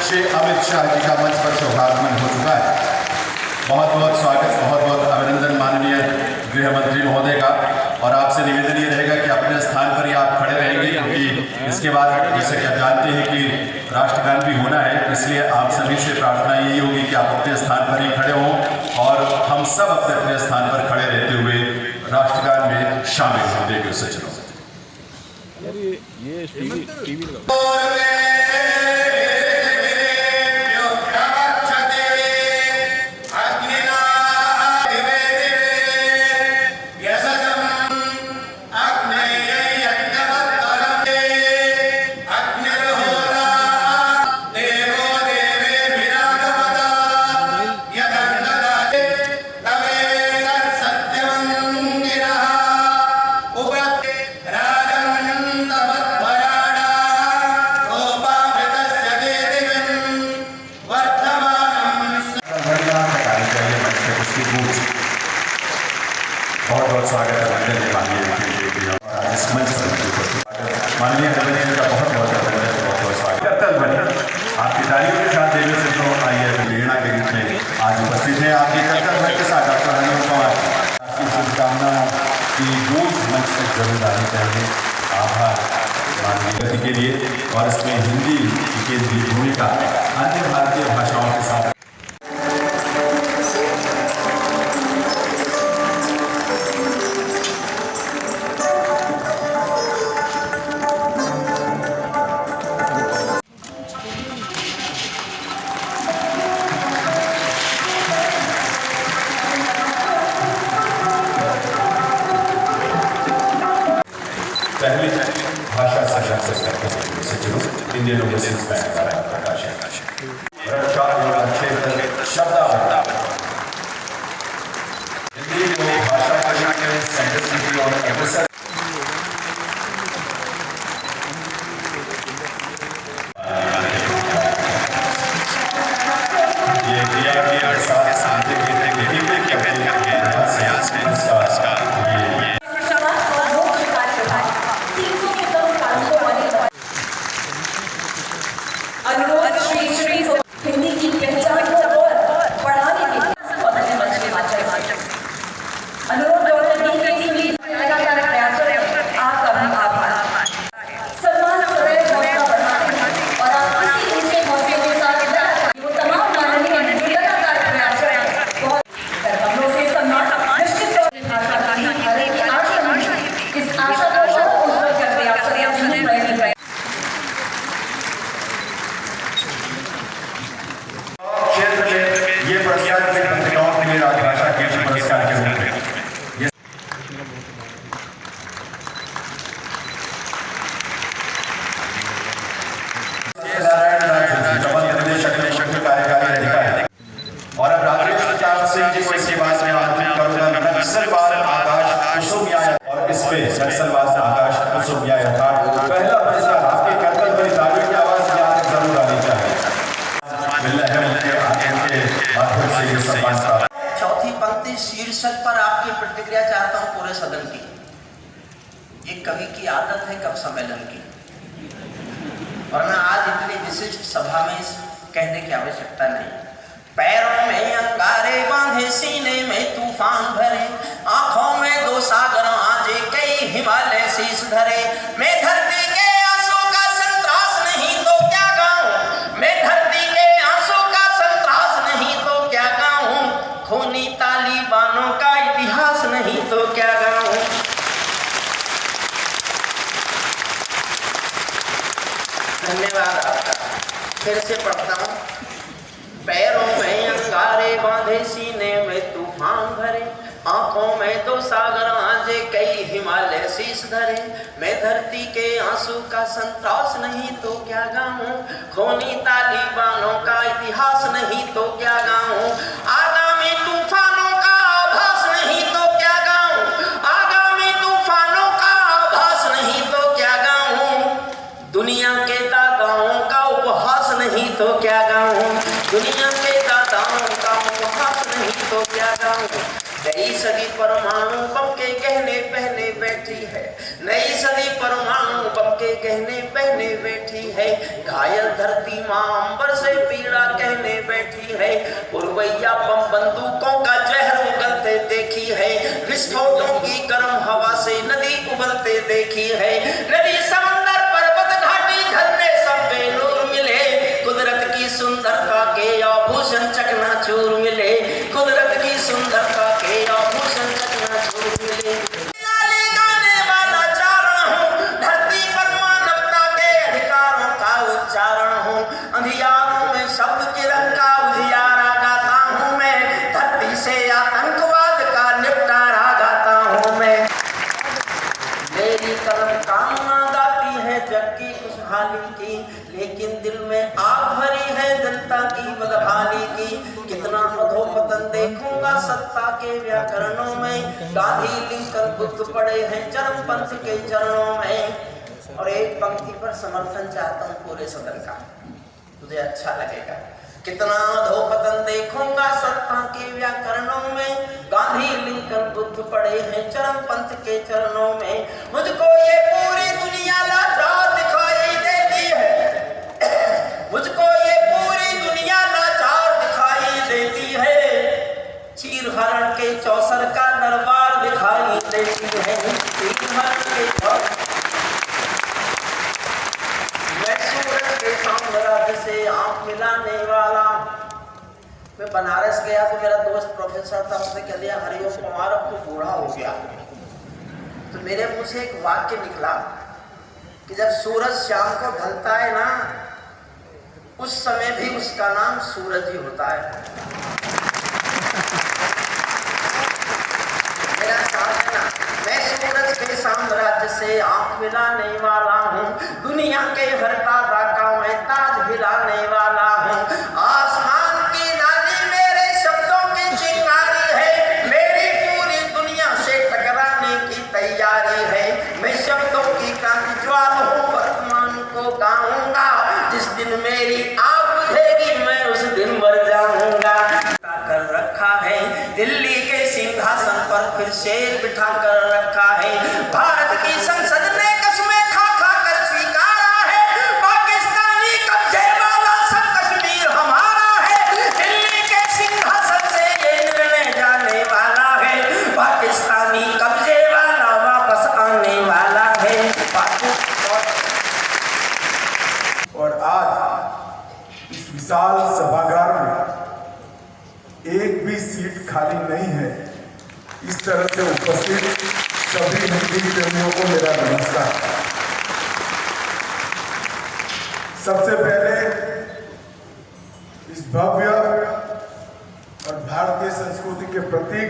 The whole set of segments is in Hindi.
श्री अमित शाह जी का मंच पर शुभागमन हो चुका है। बहुत बहुत स्वागत, बहुत बहुत अभिनंदन माननीय गृह मंत्री महोदय का। और आपसे निवेदन ये रहेगा कि अपने स्थान पर ही आप खड़े रहेंगे, क्योंकि इसके बाद जैसे कि आप जानते हैं कि राष्ट्रगान भी होना है, इसलिए आप सभी से प्रार्थना यही होगी कि आप अपने स्थान पर ही खड़े हों और हम सब अपने अपने स्थान पर खड़े रहते हुए राष्ट्रगान में शामिल हों। देखिए उससे चलो ये टीवी बहुत बहुत स्वागत है इस मंच पर माननीय गवर्नर का बहुत बहुत अभिनंदन, बहुत बहुत स्वागत। कर्तव्य बने आपकी तालियों के साथ देवी सिंह आइए प्रेरणा के रूप में आज उपस्थित है। आपके कर्तव्य के साथ डॉक्टर हनुमान पवार आपकी शुभकामनाओं की गूंज मंच तक जरूर आनी चाहिए। आभार माननीय के लिए। और इसमें हिंदी की केंद्रीय भूमिका अन्य भारतीय भाषाओं के साथ पहली भाषा संरक्षण इंडियन ओवरसीज बैंक द्वारा प्रकाशित रक्षा एवं क्षेत्र शब्दावली हिंदी को भाषा के सेंटेंस और एपिसोड ये दिया साथ साथ हिंदी की पहचान और बढ़ाने के लिए मंच के माध्यम अनुरोध लगातार प्रयासों आपका भी आभार। सम्मान बढ़ाने और आप इसी ऊंचे हौसले के साथ वो तमाम माननीय लगातार प्रयास बहुत हमलों से सम्मान निश्चित तौर पर भाषा का ही हर एक आशा इस आशा को पूर्ण करते आप सभी ये पुरस्कार के पत्रिकाओं के लिए राजभाषा के पुरस्कार के रूप में कार्यकारी अधिकारी और अब राजेश प्रताप सिंह जी को इसके बाद में आमंत्रित करूंगा। नक्सलवाद आकाश कुसुम और इस पे नक्सलवाद आकाश कुसुम पहला पुरस्कार आपके कर्तव्य तालियों की आवाज यहाँ तक जरूर आनी चाहिए। चौथी पंक्ति शीर्षक पर आपकी प्रतिक्रिया चाहता हूं पूरे सदन की। ये कवि की आदत है कब सम्मेलन की, वरना आज इतनी विशिष्ट सभा में कहने की आवश्यकता नहीं। पैरों में अंगारे बांधे, सीने में तूफान भरे, आंखों में दो सागर आजे, कई हिमालय शीश धरे। मैं धरती के आंसू का संतरास नहीं तो क्या गाऊं, मैं धरती के आंसू का संतरास नहीं तो क्या गाऊं, खूनी तालिबानों का इतिहास नहीं तो क्या गाऊं। धन्यवाद आपका। फिर से पढ़ता हूँ। पैरों में अंगारे बांधे, सीने में तूफान भरे, आंखों में दो सागर आजे, कई हिमालय शीश धरे। मैं धरती के आंसू का संतोष नहीं तो क्या गाऊं, खूनी तालिबानों का इतिहास नहीं तो क्या गाऊं। आगामी तूफानों का आभास नहीं तो क्या गाऊं, आगामी तूफानों का आभास नहीं तो क्या गाऊं। दुनिया के दादाओं का उपहास नहीं तो क्या गाऊं, दुनिया के दादाओं का उपहास नहीं तो क्या गाऊं। नई सदी परमाणु बम के कहने पहने बैठी है, नई सदी परमाणु बम के गहने पहने बैठी है, घायल धरती माँ अंबर से पीड़ा कहने बैठी है, पुरवैया बम बंदूकों का जहर उगलते देखी है, विस्फोटों की गर्म हवा से नदी उबलते देखी है, नदी समंदर पर्वत घाटी झरने सब बेनूर मिले, कुदरत की सुंदरता के आभूषण चकनाचूर मिले, कुदरत की सुंदरता के आभूषण चकनाचूर मिले। नाले गाने वाला चारण हूँ, धरती पर मानवता के अधिकारों का उच्चारण हूँ, अंधियारों में शब्द किरण का उजियारा गाता हूँ मैं, धरती से आतंकवाद का निपटारा गाता हूँ मैं। मेरी कलम कामना गाती है जग की खुशहाली की, लेकिन दिल में आग भरी है जनता की बदहाली की। कितना अधोपतन देखूंगा सत्ता के व्याकरणों में, गांधी लिंकन बुद्ध पड़े हैं चरमपंथ के चरणों में। और एक पंक्ति पर समर्थन चाहता हूँ पूरे सदन का, तुझे अच्छा लगेगा। कितना अधोपतन देखूंगा सत्ता के व्याकरणों में, गांधी लिंकन बुद्ध पड़े हैं चरमपंथ के चरणों में। मुझको ये पूरी दुनिया लाचार दिखाई देती है, मुझको ये पूरी दुनिया लाचार दिखाई देती है, चीर हरण के चौसर का दरबार दिखाई देती है, चीर हरण के चौसर। मैं सूरज के साम्राज्य से आंख मिलाने वाला। मैं बनारस गया तो मेरा दोस्त प्रोफेसर था, उसने कह दिया हरिओम कुमार अब तो बूढ़ा हो गया। तो मेरे मुंह से एक वाक्य निकला कि जब सूरज शाम को ढलता है ना, उस समय भी उसका नाम सूरज ही होता है। मेरा साथ है ना, मैं सूरज के साम्राज्य से आंख मिलाने वाला हूँ, दुनिया के हर ताजा का मैं ताज हिलाने वाला हूँ। आसमान की नाली मेरे शब्दों की चिंगारी है, मेरी पूरी दुनिया से टकराने की तैयारी है। मैं शब्दों की क्रांति ज्वाल हूँ, वर्तमान को गाऊंगा, जिस दिन मेरी आग बुझेगी मैं उस दिन मर जाऊंगा। कर रखा है दिल्ली के सिंहासन पर फिर शेर बिठा कर रखा है, भारत की संसद ने कसमें खा खा कर स्वीकारा है, पाकिस्तानी कब्जे वाला सब कश्मीर हमारा है, दिल्ली के सिंहासन से ये निर्णय जाने वाला है, पाकिस्तानी कब्जे वाला वापस आने वाला है। और आज इस विशाल सभागार में एक भी सीट खाली नहीं है। इस तरह से उपस्थित सभी हिंदी प्रेमियों को मेरा नमस्कार। सबसे पहले इस भव्य और भारतीय संस्कृति के प्रतीक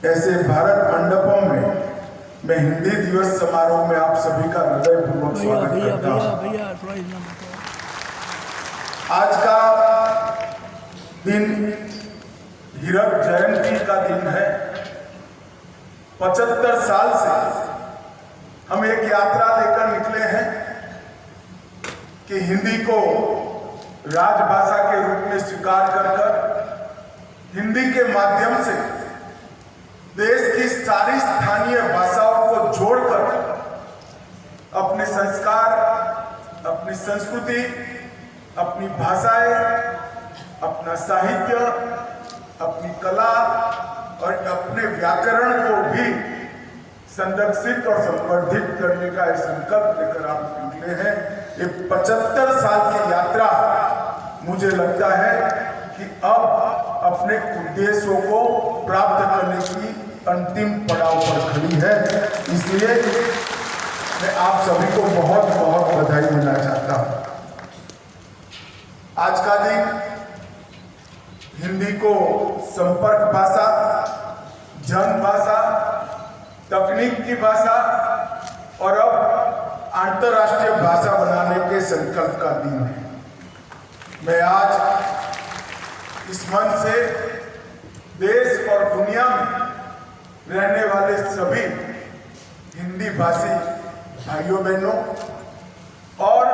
ऐसे भारत मंडपों में मैं हिंदी दिवस समारोह में आप सभी का हृदयपूर्वक स्वागत करता हूं। आज का दिन हीरक जयंती का दिन है। 75 साल से हम एक यात्रा लेकर निकले हैं कि हिंदी को राजभाषा के रूप में स्वीकार कर हिंदी के माध्यम से देश की सारी स्थानीय भाषाओं को जोड़कर अपने संस्कार, अपनी संस्कृति, अपनी भाषाएं, अपना साहित्य, अपनी कला और अपने व्याकरण को भी संरक्षित और संवर्धित करने का संकल्प लेकर आप निकले हैं। ये 75 साल की यात्रा मुझे लगता है कि अब अपने उद्देश्यों को प्राप्त करने की अंतिम पड़ाव पर खड़ी है। इसलिए मैं आप सभी को बहुत बहुत बधाई देना चाहता हूं। आज का दिन हिंदी को संपर्क भाषा, जन भाषा, तकनीक की भाषा और अब अंतर्राष्ट्रीय भाषा बनाने के संकल्प का दिन है। मैं आज इस मंच से देश और दुनिया में रहने वाले सभी हिंदी भाषी भाइयों बहनों और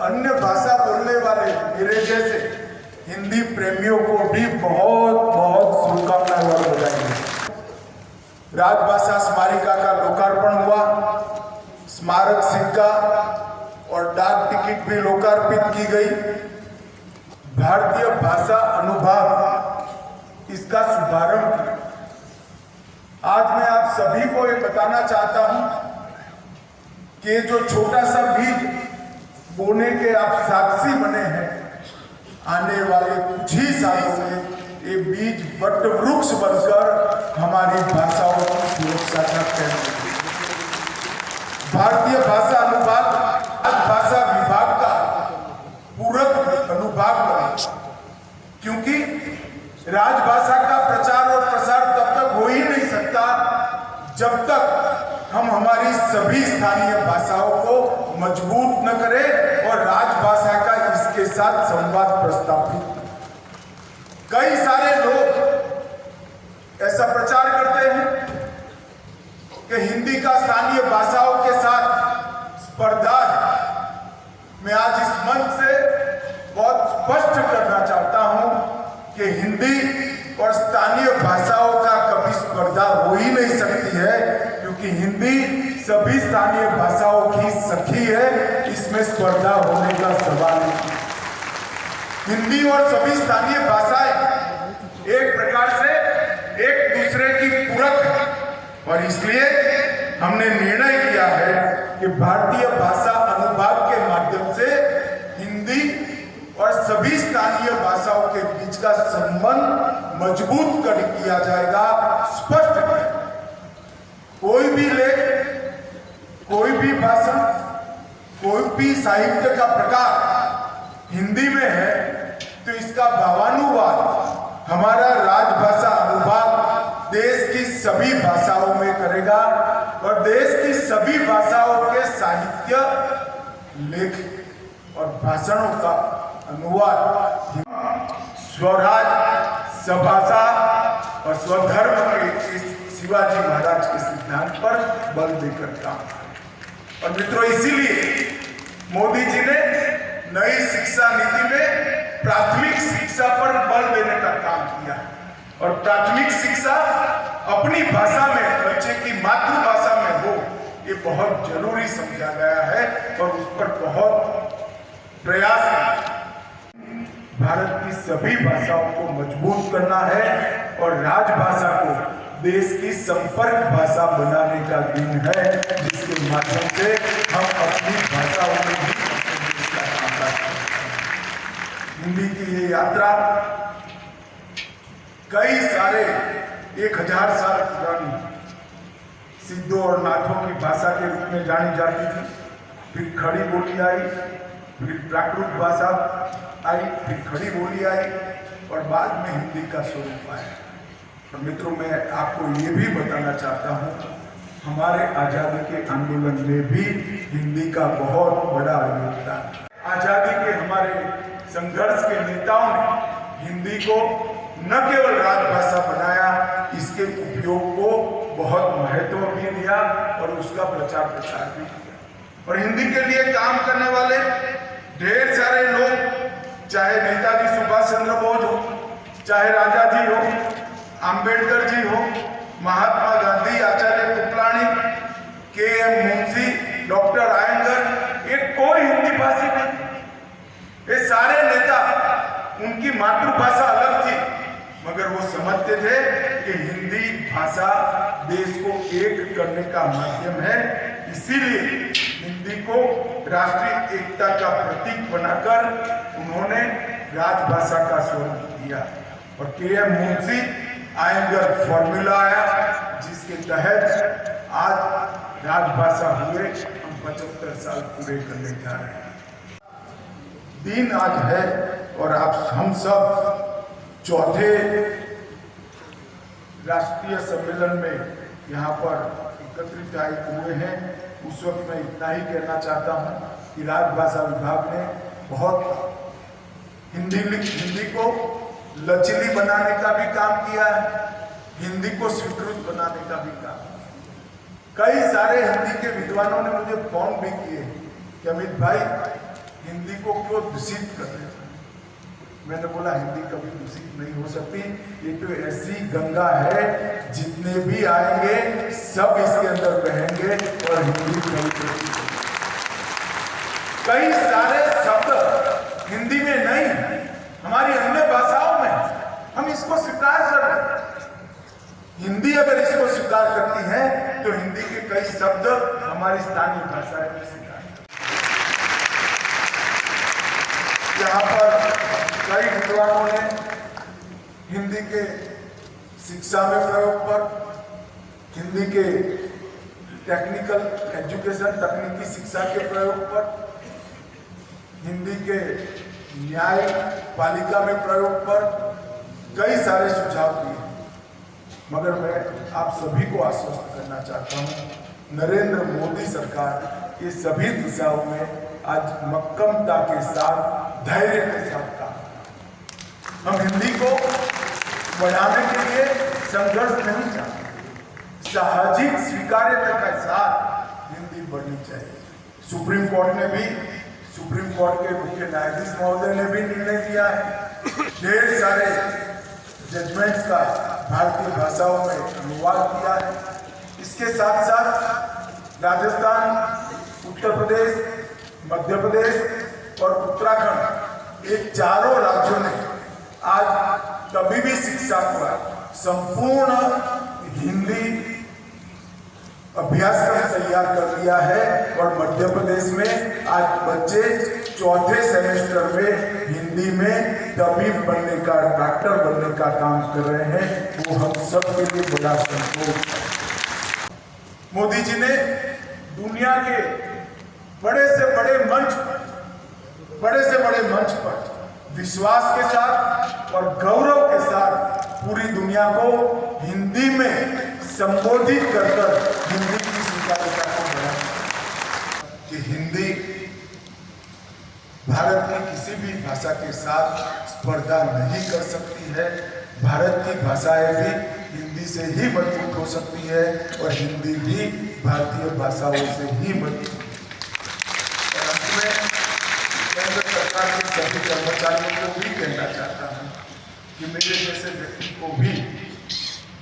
अन्य भाषा बोलने वाले मेरे जैसे हिंदी प्रेमियों को भी बहुत बहुत शुभकामनाएं और बधाई। राजभाषा स्मारिका का लोकार्पण हुआ, स्मारक सिक्का और डाक टिकट भी लोकार्पित की गई। भारतीय भाषा अनुभाग इसका शुभारंभ किया। आज मैं आप सभी को ये बताना चाहता हूं कि जो छोटा सा बीज बोने के आप साक्षी बने हैं, आने वाले कुछ ही सालों में ये बीज वट वृक्ष बनकर हमारी भाषाओं की सुरक्षा का केंद्र है। भारतीय भाषा अनुभाग भाषा विभाग का पूरक अनुभाग बने, क्योंकि राजभाषा का प्रचार और प्रसार तब तक हो ही नहीं सकता जब तक हम हमारी सभी स्थानीय भाषाओं को मजबूत न करें और राजभाषा का इसके साथ संवाद प्रस्तावित। कई सारे लोग ऐसा प्रचार करते हैं कि हिंदी का स्थानीय भाषाओं के साथ स्पर्धा है। मैं आज इस मंच से बहुत स्पष्ट करना चाहता हूं कि हिंदी और स्थानीय भाषाओं का कभी स्पर्धा हो ही नहीं सकती है, क्योंकि हिंदी सभी स्थानीय भाषाओं की सखी है। इसमें स्पर्धा होने का सवाल नहीं। हिंदी और सभी स्थानीय भाषाएं एक प्रकार से एक दूसरे की पूरक है, और इसलिए हमने निर्णय किया है कि भारतीय भाषा अनुभाग के माध्यम से हिंदी और सभी स्थानीय भाषाओं के बीच का संबंध मजबूत कर किया जाएगा। स्पष्ट किया, कोई भी लेख, कोई भी भाषा, कोई भी साहित्य का प्रकार हिंदी में है तो इसका भावानुवाद हमारा राजभाषा अनुभाग देश की सभी भाषाओं में करेगा, और देश की सभी भाषाओं के साहित्य, लेख और भाषणों का अनुवाद स्वराज, स्वभाषा और स्वधर्म के शिवाजी महाराज के सिद्धांत पर बल देकर काम करें। और मित्रों, इसीलिए मोदी जी ने नई शिक्षा नीति में प्राथमिक शिक्षा पर बल देने का काम किया है, और प्राथमिक शिक्षा अपनी भाषा में, बच्चे की मातृभाषा में हो, ये बहुत जरूरी समझा गया है और उस पर बहुत प्रयास है। भारत की सभी भाषाओं को मजबूत करना है और राजभाषा को देश की संपर्क भाषा बनाने का दिन है, जिसके माध्यम से हम अपनी भाषाओं में भी काम कर सकते हैं। हिंदी की ये यात्रा कई सारे 1000 साल पुरानी सिद्धों और नाथों की भाषा के रूप में जानी जाती थी, फिर खड़ी बोली आई, फिर प्राकृत भाषा आई, फिर खड़ी बोली आई, और बाद में हिंदी का स्वरूप आया। और मित्रों, मैं आपको ये भी बताना चाहता हूँ, हमारे आज़ादी के आंदोलन में भी हिंदी का बहुत बड़ा योगदान। आज़ादी के हमारे संघर्ष के नेताओं ने हिंदी को न केवल राजभाषा बनाया, इसके उपयोग को बहुत महत्व भी दिया और उसका प्रचार प्रसार भी किया। और हिंदी के लिए काम करने वाले ढेर सारे लोग, चाहे नेताजी सुभाष चंद्र बोस हो, चाहे राजा जी हो, अंबेडकर जी हो, महात्मा गांधी, आचार्य कृपलानी, के.एम. मुंशी, डॉक्टर आयंगर, ये कोई हिंदी भाषी नहीं। ये सारे नेता, उनकी मातृभाषा अलग थी, मगर वो समझते थे कि हिंदी भाषा देश को एक करने का माध्यम है। इसीलिए हिंदी को राष्ट्रीय एकता का प्रतीक बनाकर उन्होंने राजभाषा का स्वरूप दिया। और के.एम. मुंशी आयंगर फॉर्मूला आया, जिसके तहत आज राजभाषा हुए हम 75 साल पूरे करने जा रहे हैं। दिन आज है और आप हम सब चौथे राष्ट्रीय सम्मेलन में यहाँ पर एकत्रित आए हुए हैं। उस वक्त मैं इतना ही कहना चाहता हूँ कि राजभाषा विभाग ने बहुत हिंदी को लचीली बनाने का भी काम किया है, हिंदी को स्वीकृत बनाने का भी काम। कई सारे हिंदी के विद्वानों ने मुझे फोन भी किए कि अमित भाई, हिंदी को क्यों दूषित कर रहे हैं। मैंने बोला हिंदी कभी दूषित नहीं हो सकती, ये तो ऐसी गंगा है जितने भी आएंगे सब इसके अंदर बहेंगे और हिंदी कभी कई सारे शब्द हिंदी में नहीं, हमारी अन्य भाषाओं में हम इसको स्वीकार कर रहे हैं। हिंदी अगर इसको स्वीकार करती है तो हिंदी के कई शब्द हमारी स्थानीय भाषा में स्वीकार। यहाँ पर कई विद्वानों ने हिंदी के शिक्षा में प्रयोग पर, हिंदी के टेक्निकल एजुकेशन तकनीकी शिक्षा के प्रयोग पर, हिंदी के न्याय पालिका में प्रयोग पर कई सारे सुझाव दिए। मगर मैं आप सभी को आश्वस्त करना चाहता हूँ, नरेंद्र मोदी सरकार ये सभी दिशाओं में आज मक्कमता के साथ, धैर्य के साथ काम। हम हिंदी को बढ़ाने के लिए संघर्ष नहीं चाहते, सामाजिक स्वीकार्यता के साथ हिंदी बढ़नी चाहिए। सुप्रीम कोर्ट के मुख्य न्यायाधीश महोदय ने भी निर्णय दिया है, ढेर सारे जजमेंट्स का भारतीय भाषाओं में अनुवाद किया है। इसके साथ साथ राजस्थान, उत्तर प्रदेश, मध्य प्रदेश और उत्तराखंड, ये चारों राज्यों ने आज कभी भी शिक्षा का संपूर्ण हिंदी अभ्यासक्रम तैयार कर दिया है और मध्य प्रदेश में आज बच्चे चौथे सेमेस्टर में हिंदी में तबीब बनने का, डॉक्टर बनने का काम कर रहे हैं। वो हम सब के लिए बड़ा संतोष है। मोदी जी ने दुनिया के बड़े से बड़े मंच पर विश्वास के साथ और गौरव के साथ पूरी दुनिया को हिंदी में संबोधित कर हिंदी की स्वीकार्यता को बढ़ाया कि हिंदी भारत की किसी भी भाषा के साथ स्पर्धा नहीं कर सकती है। भारत की भाषाएं भी हिंदी से ही मजबूत हो सकती है और हिंदी भी भारतीय भाषाओं से ही मजबूत। मैं केंद्र सरकार के सभी कर्मचारियों को भी कहना चाहता हूँ कि मेरे जैसे व्यक्ति को भी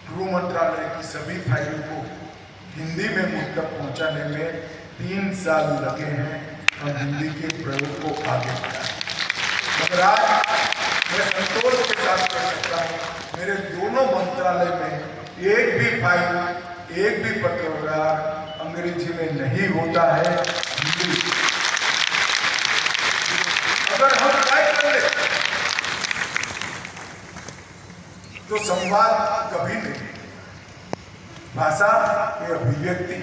गृह मंत्रालय की सभी फाइलों को हिंदी में मुझ तक पहुँचाने में 3 साल लगे हैं। हम हिंदी के प्रयोग को आगे बढ़ाएं। मगर आज मैं संतोष के साथ कह सकता हूँ, मेरे दोनों मंत्रालय में एक भी फाइल, एक भी पत्र अंग्रेजी में नहीं होता है। अगर हम तय कर ले तो संवाद कभी नहीं। भाषा की अभिव्यक्ति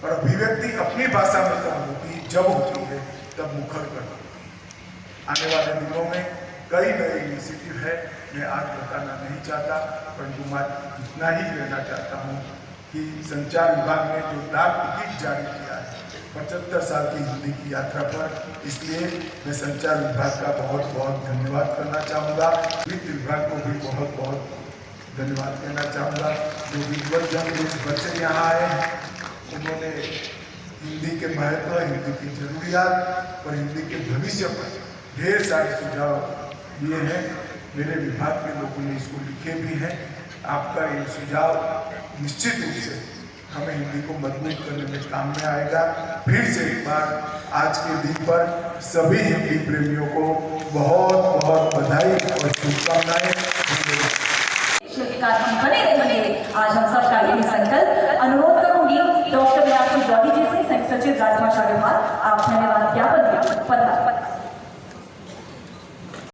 और अभिव्यक्ति अपनी भाषा में कब होती, जब होती है तब मुखर कर। आने वाले दिनों में कई नए इनिशिएटिव है, मैं आज बताना नहीं चाहता, परंतु मैं इतना ही कहना चाहता हूँ कि संचार विभाग ने जो डाक टिकट जारी किया है 75 साल की हिंदी की यात्रा पर, इसलिए मैं संचार विभाग का बहुत बहुत धन्यवाद करना चाहूँगा। वित्त विभाग को भी बहुत बहुत धन्यवाद कहना चाहूँगा। जो विद्वत बच्चे यहाँ आए हैं, उन्होंने हिंदी के महत्व, हिंदी की जरूरियात और हिंदी के भविष्य पर ढेर सारे सुझाव दिए हैं। मेरे विभाग के लोगों ने इसको लिखे भी हैं। आपका ये सुझाव निश्चित रूप से हमें हिंदी को मजबूत करने में काम में आएगा। फिर से एक बार आज के दिन पर सभी हिंदी प्रेमियों को बहुत बहुत बधाई और शुभकामनाएं। हम बने रहेंगे, आज हम सबका यही संकल्प। अनुरोध करूंगी डॉक्टर मीनाक्षी जौहरी जी से, संयुक्त सचिव राजभाषा विभाग, आप